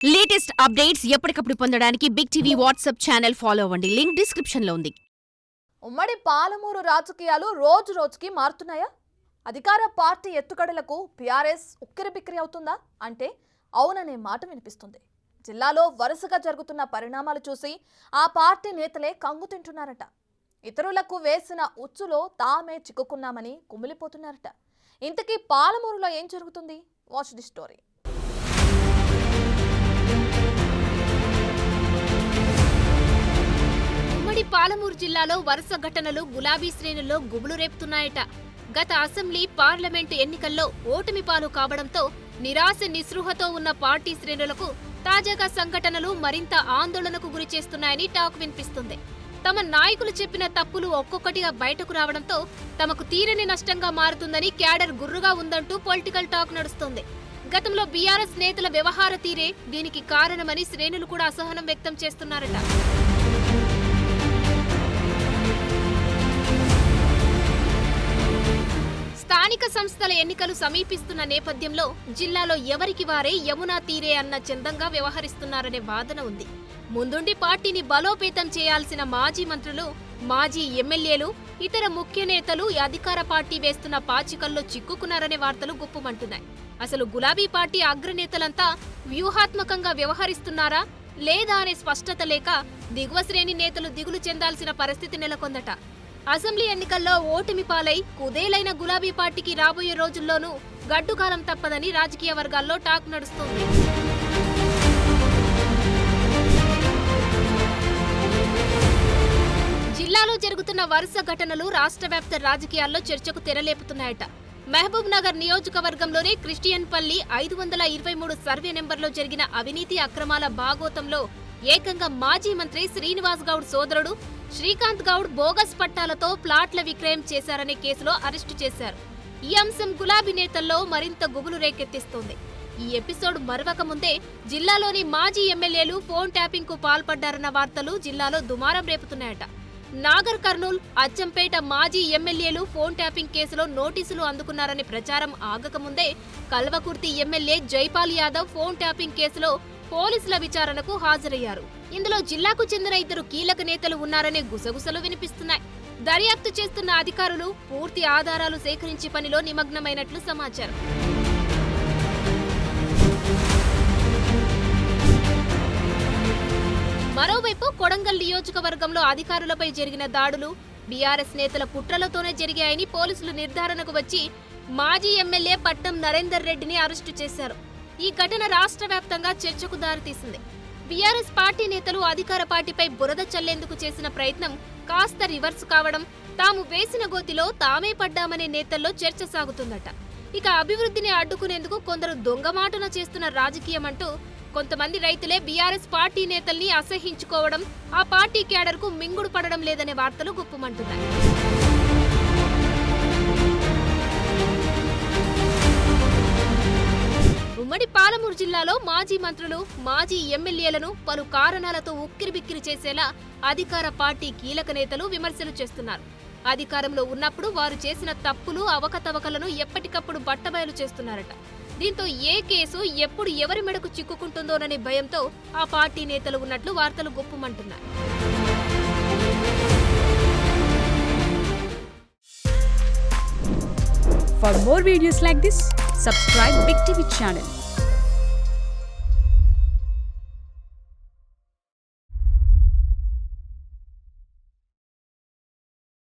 Latest updates ఎప్పటికప్పుడు పొందడానికి big TV WhatsApp channel follow అవ్వండి. లింక్ డిస్క్రిప్షన్ లో ఉంది. ఉమ్మడి పాలమూరు రాజకీయాలు రోజు రోజుకి మారుతున్నాయా? అధికార పార్టీ ఎత్తుగడలకు బీఆర్ఎస్ ఉక్కిరిబిక్కిరి అవుతుందా అంటే అవుననే మాట వినిపిస్తుంది. జిల్లాలో వరుసగా జరుగుతున్న పరిణామాలు చూసి ఆ పార్టీ నేతలే కంగు తింటున్నారట. ఇతరులకు వేసిన ఉచ్చులో తామే చిక్కుకున్నామని కుమిలిపోతున్నారట. ఇంతకీ పాలమూరులో ఏం జరుగుతుంది? Watch the story. పాలమూరు జిల్లాలో వరుస ఘటనలు గులాబీ శ్రేణుల్లో గుబులు రేపుతున్నాయట. గత అసెంబ్లీ, పార్లమెంటు ఎన్నికల్లో ఓటమి పాలు కావడంతో నిరాశ నిస్పృహతో ఉన్న పార్టీ శ్రేణులకు తాజాగా సంఘటనలు మరింత ఆందోళనకు గురిచేస్తున్నాయని టాక్ వినిపిస్తుంది. తమ నాయకులు చెప్పిన తప్పులు ఒక్కొక్కటిగా బయటకు రావడంతో తమకు తీరని నష్టంగా మారుతుందని క్యాడర్ గుర్రుగా ఉందంటూ పొలిటికల్ టాక్ నడుస్తోంది. గతంలో బీఆర్ఎస్ నేతల వ్యవహార తీరే దీనికి కారణమని శ్రేణులు కూడా అసహనం వ్యక్తం చేస్తున్నారట. స్థానిక సంస్థల ఎన్నికలు సమీపిస్తున్న నేపథ్యంలో జిల్లాలో ఎవరికి వారే యమునా తీరే అన్న చందంగా వ్యవహరిస్తున్నారనే వాదన ఉంది. ముందుండి పార్టీని బలోపేతం చేయాల్సిన మాజీ మంత్రులు, మాజీ ఎమ్మెల్యేలు, ఇతర ముఖ్య నేతలు అధికార పార్టీ వేస్తున్న పాచికల్లో చిక్కుకున్నారనే వార్తలు గుప్పుమంటున్నాయి. అసలు గులాబీ పార్టీ అగ్రనేతలంతా వ్యూహాత్మకంగా వ్యవహరిస్తున్నారా లేదా అనే స్పష్టత లేక దిగువ శ్రేణి నేతలు దిగులు చెందాల్సిన పరిస్థితి నెలకొందట. అసెంబ్లీ ఎన్నికల్లో ఓటమి పాలై కుదేలైన గులాబీ పార్టీకి రాబోయే రోజుల్లోనూ గడ్డుకాలం తప్పదని రాజకీయ వర్గాల్లో టాక్ నడుస్తోంది. జిల్లాలో జరుగుతున్న వరుస ఘటనలు రాష్ట్ర వ్యాప్త రాజకీయాల్లో చర్చకు తెరలేపుతున్నాయట. మహబూబ్ నగర్ నియోజకవర్గంలోని క్రిస్టియన్పల్లి 523 సర్వే నెంబర్లో జరిగిన అవినీతి అక్రమాల భాగోతంలో ఏకంగా మాజీ మంత్రి శ్రీనివాస్ గౌడ్ సోదరుడు శ్రీకాంత్ గౌడ్ బోగస్ పట్టాలతో ప్లాట్ల విక్రయం చేశారనే కేసులో అరెస్టు చేశారు. ఈ అంశం గులాబీ నేతల్లో మరింత గుబులు రేకెత్తిస్తోంది. ఈ ఎపిసోడ్ మరవక ముందే జిల్లాలోని మాజీ ఎమ్మెల్యేలు ఫోన్ ట్యాపింగ్ కు పాల్పడ్డారన్న వార్తలు జిల్లాలో దుమారం రేపుతున్నాయట. నాగర్ కర్నూల్, అచ్చంపేట మాజీ ఎమ్మెల్యేలు ఫోన్ ట్యాపింగ్ కేసులో నోటీసులు అందుకున్నారనే ప్రచారం ఆగకముందే Kalwakurthy MLA Jaipal Yadav phone tapping కేసులో పోలీసుల విచారణకు హాజరయ్యారు. ఇందులో జిల్లాకు చెందిన ఇద్దరు కీలక నేతలు ఉన్నారనే గుసగుసలు వినిపిస్తున్నాయి. దర్యాప్తు చేస్తున్న అధికారులు పూర్తి ఆధారాలు సేకరించి పనిలో నిమగ్నమైనట్లు సమాచారం. మరోవైపు కొడంగల్ నియోజకవర్గంలో అధికారులపై జరిగిన దాడులు బీఆర్ఎస్ నేతల కుట్రలతోనే జరిగాయని పోలీసులు నిర్ధారణకు వచ్చి మాజీ ఎమ్మెల్యే పట్నం నరేందర్ రెడ్డిని అరెస్టు చేశారు. ఈ ఘటన రాష్ట్ర వ్యాప్తంగా చర్చకు దారితీసింది. బీఆర్ఎస్ పార్టీ నేతలు అధికార పార్టీపై బురద చల్లేందుకు చేసిన ప్రయత్నం కాస్త రివర్స్ కావడం, తాము వేసిన గోతిలో తామే పడ్డామనే నేతల్లో చర్చ సాగుతుందట. ఇక అభివృద్ధిని అడ్డుకునేందుకు కొందరు దొంగమాటన చేస్తున్న రాజకీయం అంటూ కొంతమంది రైతులే బీఆర్ఎస్ పార్టీ నేతల్ని అసహ్యించుకోవడం, ఆ పార్టీ క్యాడర్కు మింగుడు పడడం లేదనే వార్తలు గుప్పుమంటున్నాయి. ఉమ్మడి పాలమూరు జిల్లాలో మాజీ మంత్రులు, మాజీ ఎమ్మెల్యేలను పలు కారణాలతో ఉక్కిరిబిక్కిరి చేసేలా అధికార పార్టీ కీలక నేతలు విమర్శలు చేస్తున్నారు. అధికారంలో ఉన్నప్పుడు వారు చేసిన తప్పులు, అవకతవకలను ఎప్పటికప్పుడు బట్టబయలు చేస్తున్నారట. దీంతో ఏ కేసు ఎప్పుడు ఎవరి మెడకు చిక్కుకుంటుందోననే భయంతో ఆ పార్టీ నేతలు ఉన్నట్లు వార్తలు గుప్పుమంటున్నాయి. For more videos like this, subscribe Big TV channel.